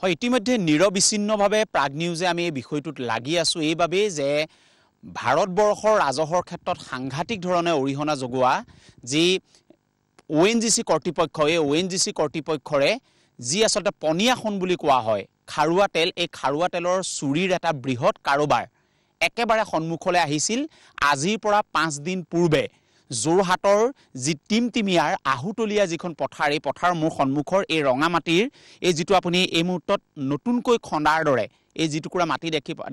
হয় ইতিমধ্যে নিৰবিচ্ছিন্নভাৱে প্ৰাগ নিউজে আমি এই বিষয়টোত লাগি আছো এইভাবে যে ভাৰতবৰ্ষৰ ৰাজহৰ ক্ষেত্ৰত সাংঘাতিক ধৰণে অৰিহণা যোগোৱা যি ONGC কৰ্তৃপক্ষ এই ONGC কৰ্তৃপক্ষৰে যি আসলতে পনিয়াখন বুলি কোৱা হয় খাৰুৱা তেল এই খাৰুৱা তেলৰ চুৰিৰ এটা বৃহৎ কাৰোবাৰ একেবাৰে সন্মুখলৈ আহিছিল আজিৰ পৰা 5 দিন পূৰ্বে যোৰহাটৰ যি টিমটিমিয়াৰ আহুতলীয়া যিখন পথাৰ এই পথাৰ মোৰ সন্মুখৰ এই ৰঙামাটিৰ এই যিটো আপুনি এই মুহূৰ্তত নতুনকৈ খন্দাৰ দৰে এই যি টুকুৰা মাটি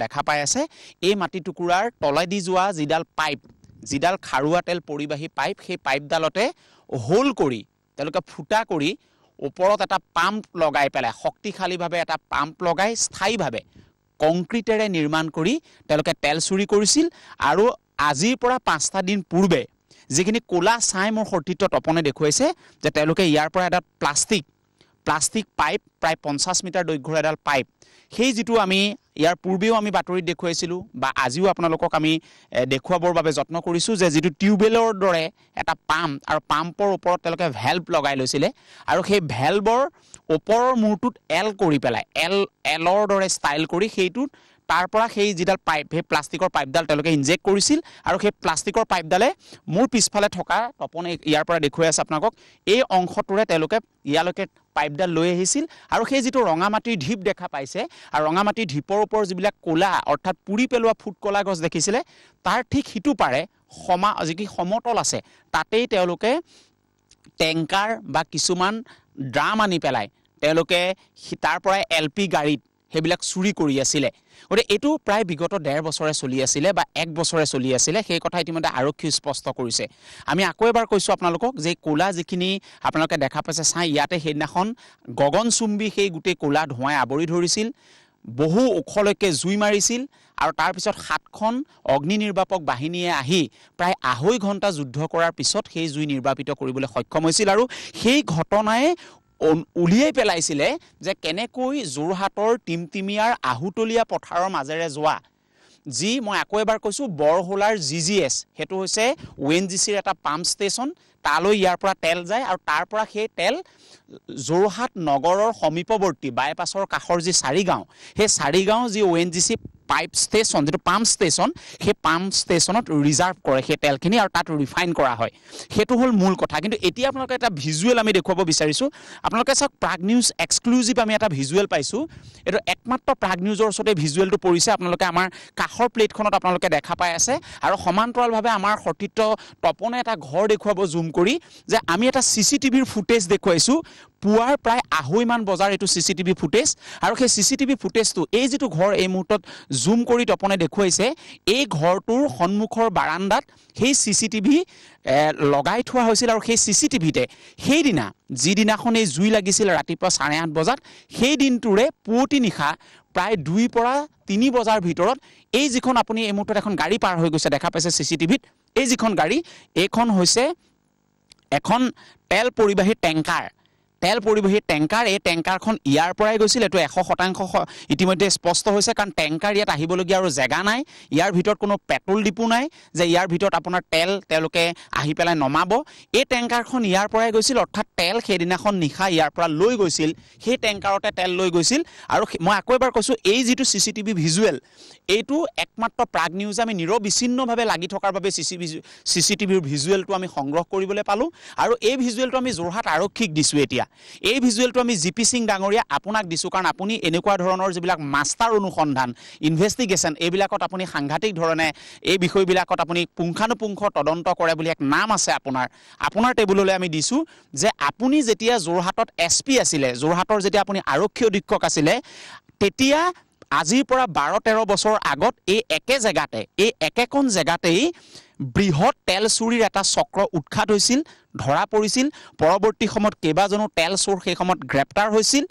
দেখা পাই আছে এই মাটি টুকুৰাৰ তলেদি যোৱা যিডাল পাইপ যিডাল খাৰুৱা তেল পৰিবাহী পাইপ সেই পাইপডালতে হোল কৰি তেওঁলোকে ফুটা কৰি ওপৰত এটা পাম্প লগাই পেলাই শক্তিশালীভাৱে এটা পাম্প লগাই স্থায়ীভাৱে কংক্ৰিটেৰে নিৰ্মাণ কৰি তেওঁলোকে তেল চুৰি কৰিছিল আৰু আজিৰ পৰা 5টা দিন পূৰ্বে যিখিনি কোলা ছাই মোৰ সতীৰ্থ তপনে দেখুৱাইছে যে তেওঁলোকে ইয়াৰ পৰা এটা প্লাষ্টিক পাইপ প্ৰায় 50 মিটাৰ দৈৰ্ঘ্যৰ এডাল পাইপ সেই যিটো আমি ইয়াৰ পূৰ্বেও আমি বাতৰিত দেখুৱাইছিলোঁ বা আজিও আপোনালোকক আমি দেখুৱাবৰ বাবে যত্ন কৰিছোঁ যে যিটো টিউবেলৰ দৰে এটা পাম্প আৰু পাম্পৰ ওপৰত তেওঁলোকে ভেলভ লগাই লৈছিলে আৰু সেই ভেলভৰ ওপৰৰ মূৰটোত এল কৰি পেলাই এলৰ দৰে ষ্টাইল কৰি সেইটোত তাৰ পৰা সেই যিডাল পাইপ সেই প্লাষ্টিকৰ পাইপডাল তেওঁলোকে ইনজেক্ট কৰিছিল আৰু সেই প্লাষ্টিকৰ পাইপডালে মোৰ পিছফালে থকা তপনে ইয়াৰ পৰা দেখুৱাই আছে আপোনালোকক এই অংশটোৰে তেওঁলোকে ইয়ালৈকে পাইপডাল লৈ আহিছিল আৰু সেই যিটো ৰঙামাটিৰ ঢিপ দেখা পাইছে আৰু ৰঙামাটিৰ ঢিপৰ ওপৰত যিবিলাক কোলা অৰ্থাৎ পুৰি পেলোৱা ফুটকলা গছ দেখিছিলে তাৰ ঠিক সিটো পাৰে যি সমতল আছে তাতেই তেওঁলোকে টেংকাৰ বা কিছুমান ড্ৰাম আনি পেলাই তেওঁলোকে তাৰ পৰা LP গাড়ীত সেইবিলাক চুৰি কৰি আছিলে গতিকে এইটো প্ৰায় বিগত 1.5 বছৰে চলি আছিলে বা 1 বছৰে চলি আছিলে সেই কথা ইতিমধ্যে আৰক্ষী স্পষ্ট কৰিছে আমি আকৌ এবাৰ কৈছো আপোনালোকক যে কোলা যিখিনি আপোনালোকে দেখা পাইছে চাই ইয়াতে সেইদিনাখন গগনচুম্বী সেই গোটেই কোলা ধোঁৱাই আৱৰি ধৰিছিল বহু ওখলৈকে জুই মাৰিছিল আৰু তাৰ পিছত 7খন অগ্নি নিৰ্বাপক বাহিনীয়ে আহি প্ৰায় 2.5 ঘণ্টা যুদ্ধ কৰাৰ পিছত সেই জুই নিৰ্বাপিত কৰিবলৈ সক্ষম হৈছিল আৰু সেই ঘটনাই উলিয়াই পেলাইছিলে যে কেনেকৈ যোৰহাটৰ টিমটিমিয়াৰ আহুতলীয়া পথাৰৰ মাজেৰে যোৱা যি মই আকৌ এবাৰ কৈছো বৰহোলাৰ GGS হেতু হৈছে ONGCৰ এটা পাম্প ষ্টেচন তালৈ ইয়াৰ পৰা তেল যায় আৰু তাৰ পৰা সেই তেল যোৰহাট নগৰৰ সমীপৱৰ্তী বাইপাছৰ কাষৰ যি চাৰিগাঁও সেই চাৰিগাঁও যি ONGC পাইপ ষ্টেচন যেটো পাম্প ষ্টেচন সেই পাম্প ষ্টেচনত ৰিজাৰ্ভ কৰে সেই তেলখিনি আৰু তাত ৰিফাইন কৰা হয় হেতু হল মূল কথা কিন্তু এতিয়া আপোনালোকে এটা ভিজুৱেল আমি দেখুৱাব বিচাৰিছো আপোনালোকে চাওক প্ৰাগ নিউজ এক্সক্লুসিভ আমি এটা ভিজুৱেল পাইছো এটো একমাত্ৰ প্ৰাগ নিউজৰ ওচৰতে ভিজুৱেলটো পৰিছে আপোনালোকে আমাৰ কাষৰ প্লেটখনত আপোনালোকে দেখা পাই আছে আৰু সমান্তৰালভাৱে আমাৰ সতীৰ্থ তপনে এটা ঘৰ দেখুৱাব জুম কৰি যে আমি এটা CCTVৰ ফুটেজ দেখুৱাইছো পুৱাৰ প্ৰায় 2:30 মান বজাৰ এটো CCTV ফুটেজ আৰু সেই CCTV ফুটেজটো এই যেটো ঘৰ এই মুহূৰ্তত জুম কৰি তপনে দেখুৱাইছে এই ঘৰটোৰ সন্মুখৰ বাৰান্দাত সেই CCTV লগাই থোৱা হৈছিল আৰু সেই CCTVতে সেই দিনা যিদিনাখন এই জুই লাগিছিল ৰাতিপুৱা 8:30 বজাত সেই দিনটোৰে পুৱতি নিশা প্ৰায় 2 পৰা 3 বজাৰ ভিতৰত এই যিখন আপুনি এই মুহূৰ্তত এখন গাড়ী পাৰ হৈ গৈছে দেখা পাইছে CCTVত এই যিখন গাড়ী এইখন হৈছে এখন তেল পৰিবাহী টেংকাৰ এই টেংকাৰখন ইয়াৰ পৰাই গৈছিল এটো 100% ইতিমধ্যে স্পষ্ট হৈছে কাৰণ টেংকাৰ ইয়াত আহিবলগীয়া আৰু জায়গা নাই ইয়াৰ ভিতৰত কোনো পেট্ৰল ডিপু নাই যে ইয়াৰ ভিতৰত আপোনাৰ তেল তেওঁলোকে আহি পেলাই নমাব এই টেংকাৰখন ইয়াৰ পৰাই গৈছিল অৰ্থাৎ তেল সেইদিনাখন নিখা ইয়াৰ পৰা লৈ গৈছিল সেই টেংকাৰতে তেল লৈ গৈছিল আৰু মই আকৌ এবাৰ কৈছো এই যিটো CCTV ভিজুৱেল এইটো একমাত্ৰ প্ৰাগ নিউজ আমি নিৰবিচ্ছিন্নভাৱে লাগি থকাৰ বাবে CCTVৰ ভিজুৱেলটো আমি সংগ্ৰহ কৰিবলৈ পালো আৰু এই ভিজুৱেলটো আমি যোৰহাট আৰক্ষীক দিছো এতিয়া এই ভিজুৱেলটো আমি GP সিং ডাঙৰীয়া আপোনাক দিছো কাৰণ আপুনি এনেকুৱা ধৰণৰ যিবিলাক মাষ্টাৰ অনুসন্ধান ইনভেষ্টিগেশন এইবিলাকত আপুনি সাংঘাতিক ধৰণে এই বিষয়বিলাকত আপুনি পুংখানুপুংখ তদন্ত কৰে বুলি এক নাম আছে আপোনাৰ টেবুললৈ আমি দিছো যে আপুনি যেতিয়া যোৰহাটত SP আছিলে যোৰহাটৰ যেতিয়া আপুনি আৰক্ষী অধীক্ষক আছিলে তেতিয়া আজিৰ পৰা 12-13 বছৰ আগত এই একেখন জেগাতেই বৃহৎ তেল চুৰিৰ এটা চক্ৰ উৎখাত হৈছিল ধৰা পৰিছিল পৰৱৰ্তী সময়ত কেবাজনো তেল চোৰ সেই সময়ত গ্ৰেপ্তাৰ হৈছিল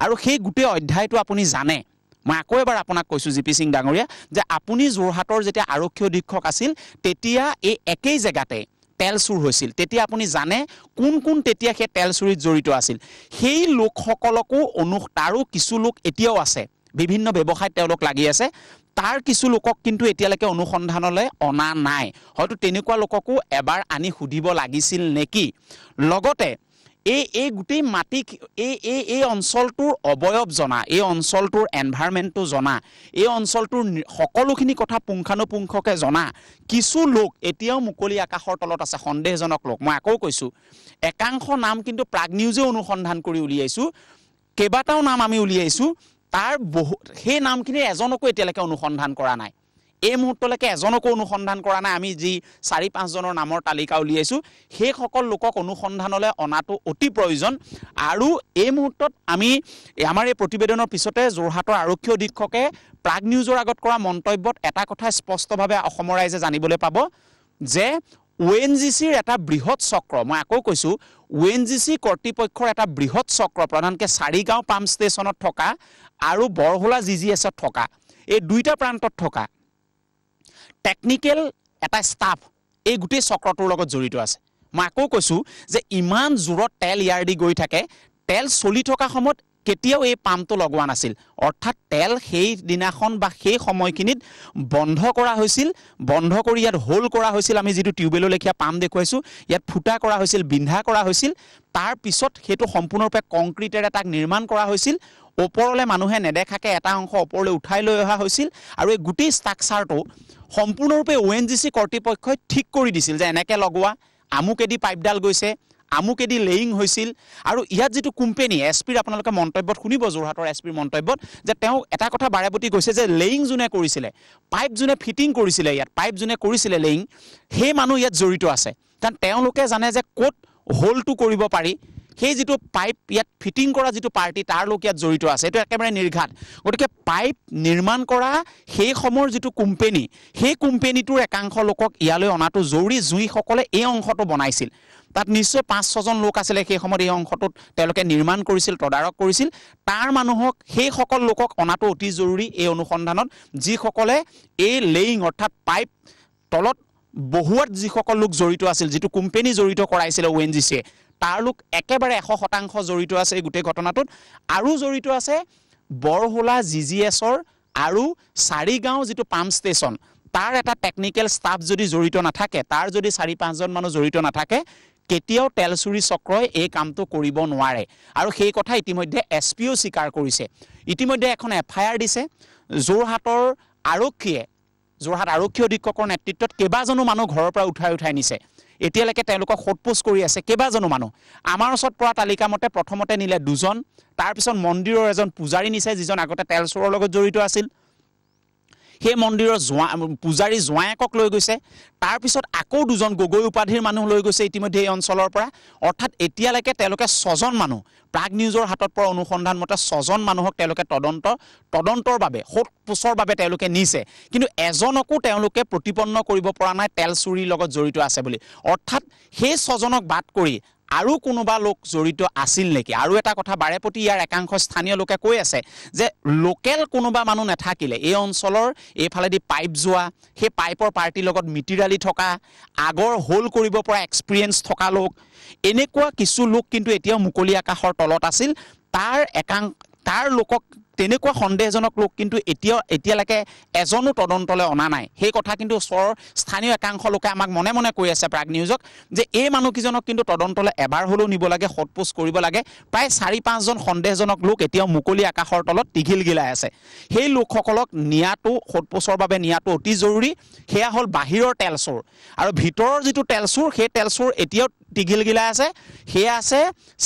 আৰু সেই গোটেই অধ্যায়টো আপুনি জানে মই আকৌ এবাৰ আপোনাক কৈছো GP সিং ডাঙৰীয়া যে আপুনি যোৰহাটৰ যেতিয়া আৰক্ষী অধীক্ষক আছিল তেতিয়া এই একেই জেগাতে তেল চুৰ হৈছিল তেতিয়া আপুনি জানে কোন তেতিয়া সেই তেল চুৰিত জড়িত আছিল সেই লোকসকলকো তাৰো কিছু লোক এতিয়াও আছে বিভিন্ন ব্যৱসায়ত তেওঁলোক লাগি আছে তাৰ কিছু লোকক কিন্তু এতিয়ালৈকে অনুসন্ধানলৈ অনা নাই হয়তো তেনেকুৱা লোককো এবাৰ আনি সুধিব লাগিছিল নেকি লগতে এই গোটেই মাটি এই অঞ্চলটোৰ অবয়ব জনা, এই অঞ্চলটোৰ এনভাইৰনমেণ্টটো জনা, এই অঞ্চলটোৰ সকলোখিনি কথা পুংখানুপুংখকে জনা কিছু লোক এতিয়াও মুকলি আকাশৰ তলত আছে, সন্দেহজনক লোক। মই আকৌ কৈছোঁ, একাংশ নাম কিন্তু প্ৰাগ নিউজে অনুসন্ধান কৰি উলিয়াইছোঁ, কেইবাটাও নাম আমি উলিয়াইছোঁ, তাৰ সেই নামখিনি এজনকো এতিয়ালৈকে অনুসন্ধান কৰা নাই। এই মুহূৰ্তলৈকে এজনকো অনুসন্ধান কৰা নাই। আমি যি 4-5 জনৰ নামৰ তালিকা উলিয়াইছোঁ, সেইসকল লোকক অনুসন্ধানলৈ অনাটো অতি প্ৰয়োজন। আৰু এই মুহূৰ্তত আমি আমাৰ এই প্ৰতিবেদনৰ পিছতে যোৰহাটৰ আৰক্ষী অধীক্ষকে প্ৰাগ নিউজৰ আগত কৰা মন্তব্যত এটা কথা স্পষ্টভাৱে অসমৰ ৰাইজে জানিবলৈ পাব যে ONGCৰ এটা বৃহৎ চক্ৰ, মই আকৌ কৈছোঁ, ONGC কৰ্তৃপক্ষৰ এটা বৃহৎ চক্ৰ প্ৰধানকৈ চাৰিগাঁও পাম্প ষ্টেচনত থকা আৰু বৰহোলা GGSত থকা, এই দুইটা প্ৰান্তত থকা টেকনিকেল এটা ষ্টাফ এই গোটেই চক্ৰটোৰ লগত জড়িত আছে। মই আকৌ কৈছোঁ যে ইমান জোৰত তেল ইয়াৰ দি গৈ থাকে, তেল চলি থকা সময়ত কেতিয়াও এই পাম্পটো লগোৱা নাছিল। অৰ্থাৎ তেল সেই দিনাখন বা সেই সময়খিনিত বন্ধ কৰা হৈছিল, বন্ধ কৰি ইয়াত হোল কৰা হৈছিল। আমি যিটো টিউবেলৰ লেখীয়া পাম্প দেখুৱাইছোঁ, ইয়াত ফুটা কৰা হৈছিল, বিন্ধা কৰা হৈছিল। তাৰ পিছত সেইটো সম্পূৰ্ণৰূপে কংক্ৰিটেৰে তাক নিৰ্মাণ কৰা হৈছিল। ওপৰলৈ মানুহে নেদেখাকৈ এটা অংশ ওপৰলৈ উঠাই লৈ অহা হৈছিল আৰু এই গোটেই ষ্ট্ৰাকচাৰটো সম্পূৰ্ণৰূপে ONGC কৰ্তৃপক্ষই ঠিক কৰি দিছিল যে এনেকৈ লগোৱা, আমুকেদি পাইপডাল গৈছে, আমুকেদি লেয়িং হৈছিল। আৰু ইয়াত যিটো কোম্পেনী SP-ৰ আপোনালোকে মন্তব্যত শুনিব, যোৰহাটৰ SP-ৰ মন্তব্যত, যে তেওঁ এটা কথা বাৰেপতি কৈছে যে লেয়িং যোনে কৰিছিলে, পাইপ যোনে ফিটিং কৰিছিলে, ইয়াত পাইপ যোনে কৰিছিলে লেয়িং, সেই মানুহ ইয়াত জড়িত আছে। কাৰণ তেওঁলোকে জানে যে ক'ত হোলটো কৰিব পাৰি, সেই যিটো পাইপ ইয়াত ফিটিং কৰা যিটো পাৰ্টি তাৰ লোক ইয়াত জড়িত আছে, এইটো একেবাৰে নিৰ্ঘাত। গতিকে পাইপ নিৰ্মাণ কৰা সেই সময়ৰ যিটো কোম্পেনী, সেই কোম্পেনীটোৰ একাংশ লোকক ইয়ালৈ অনাটো জৰুৰী, যিসকলে এই অংশটো বনাইছিল। তাত নিশ্চয় 5-6জন লোক আছিলে সেই সময়ত এই অংশটোত তেওঁলোকে নিৰ্মাণ কৰিছিল, তদাৰক কৰিছিল। তাৰ মানুহক, সেইসকল লোকক অনাটো অতি জৰুৰী এই অনুসন্ধানত, যিসকলে এই লেয়িং অৰ্থাৎ পাইপ তলত বহুৱাত যিসকল লোক জড়িত আছিল, যিটো কোম্পেনী জড়িত কৰাইছিলে ONGCয়ে, তাৰ লোক একেবাৰে 100% জড়িত আছে এই গোটেই ঘটনাটোত। আৰু জড়িত আছে বৰহোলা GGSৰ আৰু চাৰিগাঁও যিটো পাম্প ষ্টেচন, তাৰ এটা টেকনিকেল ষ্টাফ যদি জড়িত নাথাকে, তাৰ যদি 4-5জন মানুহ জড়িত নাথাকে, কেতিয়াও তেল চুৰি চক্ৰই এই কামটো কৰিব নোৱাৰে। আৰু সেই কথা ইতিমধ্যে SP-ও স্বীকাৰ কৰিছে। ইতিমধ্যে এখন FIR দিছে। যোৰহাটৰ আৰক্ষীয়ে, যোৰহাট আৰক্ষী অধীক্ষকৰ নেতৃত্বত কেইবাজনো মানুহ ঘৰৰ পৰা উঠাই নিছে। এতিয়ালৈকে তেওঁলোকক সোধপোছ কৰি আছে কেইবাজনো মানুহ। আমাৰ ওচৰত পৰা তালিকা মতে প্ৰথমতে নিলে 2জন, তাৰপিছত মন্দিৰৰ এজন পূজাৰী নিছে, যিজন আগতে তেল চোৰৰ লগত জড়িত আছিল। সেই মন্দিৰৰ পূজাৰী জোঁৱায়েকক লৈ গৈছে। তাৰপিছত আকৌ 2জন গগৈ উপাধিৰ মানুহ লৈ গৈছে ইতিমধ্যে এই অঞ্চলৰ পৰা। অৰ্থাৎ এতিয়ালৈকে তেওঁলোকে 6জন মানুহ, প্ৰাগ নিউজৰ হাতত পৰা অনুসন্ধান মতে 6জন মানুহক তেওঁলোকে তদন্তৰ বাবে, সোধপোছৰ বাবে তেওঁলোকে নিছে। কিন্তু এজনকো তেওঁলোকে প্ৰতিপন্ন কৰিব পৰা নাই তেল চুৰিৰ লগত জড়িত আছে বুলি। অৰ্থাৎ সেই 6জনক বাদ কৰি আৰু কোনোবা লোক জড়িত আছিল নেকি? আৰু এটা কথা বাৰেপতি ইয়াৰ একাংশ স্থানীয় লোকে কৈ আছে যে লোকেল কোনোবা মানুহ নাথাকিলে, এই অঞ্চলৰ এইফালেদি পাইপ যোৱা, সেই পাইপৰ পাৰ্টিৰ লগত মিতিৰালি থকা, আগৰ হোল কৰিব পৰা এক্সপিৰিয়েঞ্চ থকা লোক, এনেকুৱা কিছু লোক কিন্তু এতিয়াও মুকলি আকাশৰ তলত আছিল। তাৰ লোকক, তেনেকুৱা সন্দেহজনক লোক কিন্তু এতিয়ালৈকে এজনো তদন্তলৈ অনা নাই। সেই কথা কিন্তু ওচৰৰ স্থানীয় একাংশ লোকে আমাক মনে মনে কৈ আছে প্ৰাগ নিউজক, যে এই মানুহকেইজনক কিন্তু তদন্তলৈ এবাৰ হ'লেও নিব লাগে, সোধপোছ কৰিব লাগে। প্ৰায় 4-5জন সন্দেহজনক লোক এতিয়াও মুকলি আকাশৰ তলত টিঘিলগিলাই আছে। সেই লোকসকলক নিয়াটো, সোধপোছৰ বাবে নিয়াটো অতি জৰুৰী। সেয়া হ'ল বাহিৰৰ তেল চোৰ। আৰু ভিতৰৰ যিটো তেল চোৰ, সেই তেল চোৰ এতিয়াও টিঘিলগিলাই আছে। সেয়া আছে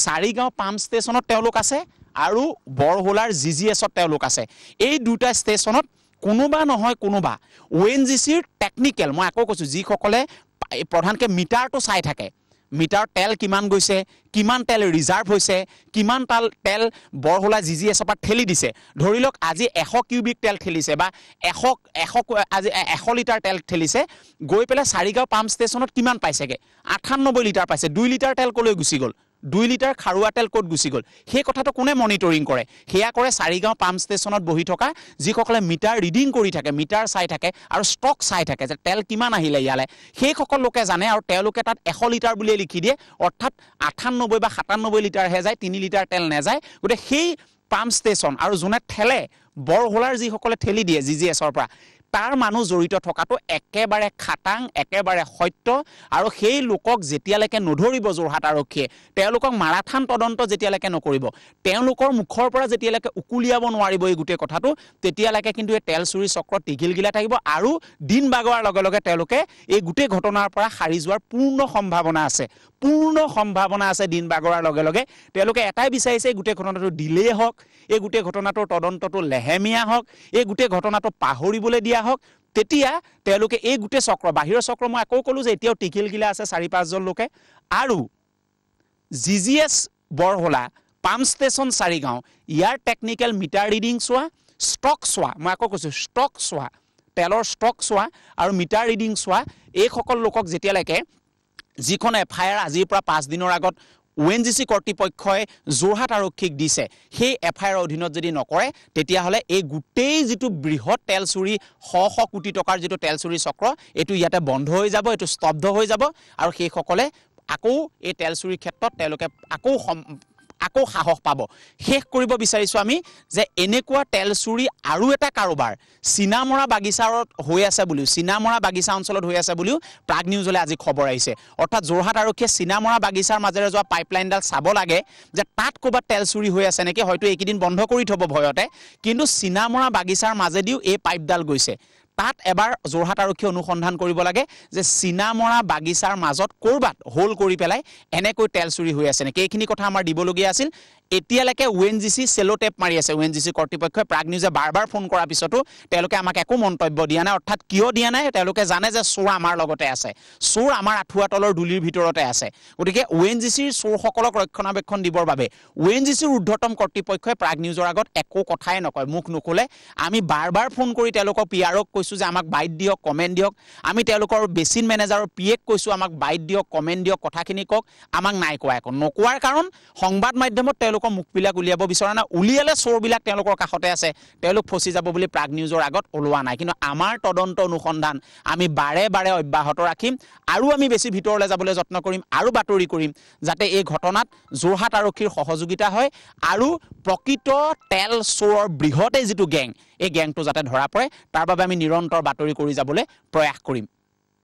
চাৰিগাঁও পাম্প ষ্টেচনত তেওঁলোক আছে আৰু বৰহোলাৰ GGSত তেওঁলোক আছে। এই দুটা ষ্টেচনত কোনোবা নহয় কোনোবা ONGCৰ টেকনিকেল, মই আকৌ কৈছোঁ, যিসকলে প্ৰধানকৈ মিটাৰটো চাই থাকে, মিটাৰ তেল কিমান গৈছে, কিমান তেল ৰিজাৰ্ভ হৈছে, কিমান তেল বৰহোলা GGSৰ পৰা ঠেলি দিছে। ধৰি লওক আজি 100 কিউবিক তেল ঠেলিছে বা 100 লিটাৰ তেল ঠেলিছে, গৈ পেলাই চাৰিগাঁও পাম্প ষ্টেচনত কিমান পাইছেগৈ? 98 লিটাৰ পাইছে। 2 লিটাৰ তেল ক'লৈ গুচি গ'ল? 2 লিটাৰ খাৰুৱা তেল ক'ত গুচি গ'ল? সেই কথাটো কোনে মনিটৰিং কৰে? সেয়া কৰে চাৰিগাঁও পাম্প ষ্টেচনত বহি থকা যিসকলে মিটাৰ ৰিডিং কৰি থাকে, মিটাৰ চাই থাকে আৰু ষ্টক চাই থাকে যে তেল কিমান আহিলে ইয়ালৈ। সেইসকল লোকে জানে আৰু তেওঁলোকে তাত 100 লিটাৰ বুলিয়ে লিখি দিয়ে। অৰ্থাৎ 98 বা 97 লিটাৰহে যায়, 3 লিটাৰ তেল নাযায়। গতিকে সেই পাম্প ষ্টেচন আৰু যোনে ঠেলে, বৰহোলাৰ যিসকলে ঠেলি দিয়ে GGSৰ পৰা, তাৰ মানুহ জড়িত থকাটো একেবাৰে খাটাং একেবাৰে সত্য আৰু সেই লোকক যেতিয়ালৈকে নধৰিব যোৰহাট আৰক্ষীয়ে তেওঁলোকক মাৰাথান তদন্ত যেতিয়ালৈকে নকৰিব তেওঁলোকৰ মুখৰ পৰা যেতিয়ালৈকে উকুলিয়াব নোৱাৰিব এই গোটেই কথাটো তেতিয়ালৈকে কিন্তু এই তেল চুৰি চক্ৰ টিঘিলগিলা থাকিব আৰু দিন বাগোৱাৰ লগে লগে তেওঁলোকে এই গোটেই ঘটনাৰ পৰা সাৰি যোৱাৰ পূৰ্ণ সম্ভাৱনা আছে দিন বাগোৱাৰ লগে লগে তেওঁলোকে এটাই বিচাৰিছে এই গোটেই ঘটনাটো দিলে হওক এই গোটেই ঘটনাটোৰ তদন্তটো লেহেমীয়া হওক এই গোটেই ঘটনাটো পাহৰিবলৈ দিয়া হওক তেতিয়া তেওঁলোকে এই গোটেই চক্ৰ বাহিৰৰ চক্ৰ মই আকৌ ক'লো যে এতিয়াও টিঘিলগিলা আছে 4-5 জন লোকে আৰু জিজিএছ বৰহলা পাম্প ষ্টেচন 4 গাঁও ইয়াৰ টেকনিক্যাল মিটাৰ ৰিডিং চোৱা ষ্টক চোৱা মই আকৌ কৈছো ষ্টক চোৱা তেলৰ ষ্টক চোৱা আৰু মিটাৰ ৰিডিং চোৱা এই সকল লোকক যেতিয়ালৈকে যিখন এফআইআৰ আজিৰ পৰা 5 দিনৰ আগত ONGC কৰ্তৃপক্ষই যোৰহাট আৰক্ষীক দিছে সেই এফআইআৰ অধীনত যদি নকৰে তেতিয়াহলে এই গোটেই যিটো বৃহৎ তেল চুৰি শ কোটি টকাৰ যিটো তেল চুৰি চক্ৰ এটো ইয়াতে বন্ধ হৈ যাব এটো স্তব্ধ হৈ যাব আৰু সেই সকলে আকৌ এই তেল চুৰিৰ ক্ষেত্ৰত তেওঁলোকে আকৌ সাহস পাব শেষ কৰিব বিচাৰিছো আমি যে এনেকুৱা তেল চুৰি আৰু এটা কাৰোবাৰ সিনামৰা বাগিচাৰত হৈ আছে বুলিও সিনামৰা বাগিচা অঞ্চলত হৈ আছে বুলিও প্ৰাগ নিউজলে আজি খবৰ আহিছে অৰ্থাৎ যোৰহাট আৰক্ষীয়ে সিনামৰা বাগিচাৰ মাজেৰে যোৱা পাইপলাইনডাল চাব লাগে যে তাত ক'ৰবাত তেল চুৰি হৈ আছে নেকি হয়তো এইকেইদিন বন্ধ কৰি থব ভয়তে কিন্তু সিনামৰা বাগিচাৰ মাজেদিও এই পাইপডাল গৈছে তাত এবাৰ যোৰহাট আৰক্ষী অনুসন্ধান কৰিব লাগে যে সিনামৰা বাগিচাৰ মাজত কৰবাত হোল কৰি পেলাই এনেকৈ তেল চুৰি হৈ আছে নেকি এইখিনি কথা আমাৰ দিবলগীয়া আছিল এতিয়ালৈকে ONGC সেলো টেপ মাৰি আছে ONGC কৰ্তৃপক্ষই প্ৰাগ নিউজে বাৰবাৰ ফোন কৰাৰ পিছতো তেওঁলোকে আমাক একো মন্তব্য দিয়া নাই অৰ্থাৎ কিয় দিয়া নাই তেওঁলোকে জানে যে চোৰ আমাৰ লগতে আছে চোৰ আমাৰ আঠুৱা তলৰ দুলিৰ ভিতৰতে আছে গতিকে ONGCৰ চোৰসকলক ৰক্ষণাবেক্ষণ দিবৰ বাবে ONGCৰ ঊৰ্ধ্বতম কৰ্তৃপক্ষই প্ৰাগ নিউজৰ আগত একো কথাই নকয় মুখ নুখোলে আমি বাৰবাৰ ফোন কৰি তেওঁলোকক পিআৰক কৈছো যে আমাক বাইট দিয়ক কমেন্ট দিয়ক আমি তেওঁলোকৰ বেচিন মেনেজাৰৰ পিএক কৈছো আমাক বাইট দিয়ক কমেন্ট দিয়ক কথাখিনি কক আমাক নাই কোৱা একো নকোৱাৰ কাৰণ সংবাদ মাধ্যমত তেওঁলোকৰ মুখবিলাক উলিয়াব বিচৰা না উলিয়ালে চোৰবিলাক তেওঁলোকৰ কাষতে আছে তেওঁলোক ফসি যাব বুলি প্ৰাগ নিউজৰ আগত ওলোৱা নাই কিন্তু আমাৰ তদন্ত অনুসন্ধান আমি বাৰে বাৰে অব্যাহত ৰাখিম আৰু আমি বেছি ভিতৰলৈ যাবলৈ যত্ন কৰিম আৰু বাতৰি কৰিম যাতে এই ঘটনাত যোৰহাট আৰক্ষীৰ সহযোগিতা হয় আৰু প্ৰকৃত তেল চোৰৰ বৃহৎ যিটো গেং এই গেংটো যাতে ধৰা পৰে তাৰ বাবে আমি নিৰন্তৰ বাতৰি কৰি যাবলৈ প্ৰয়াস কৰিম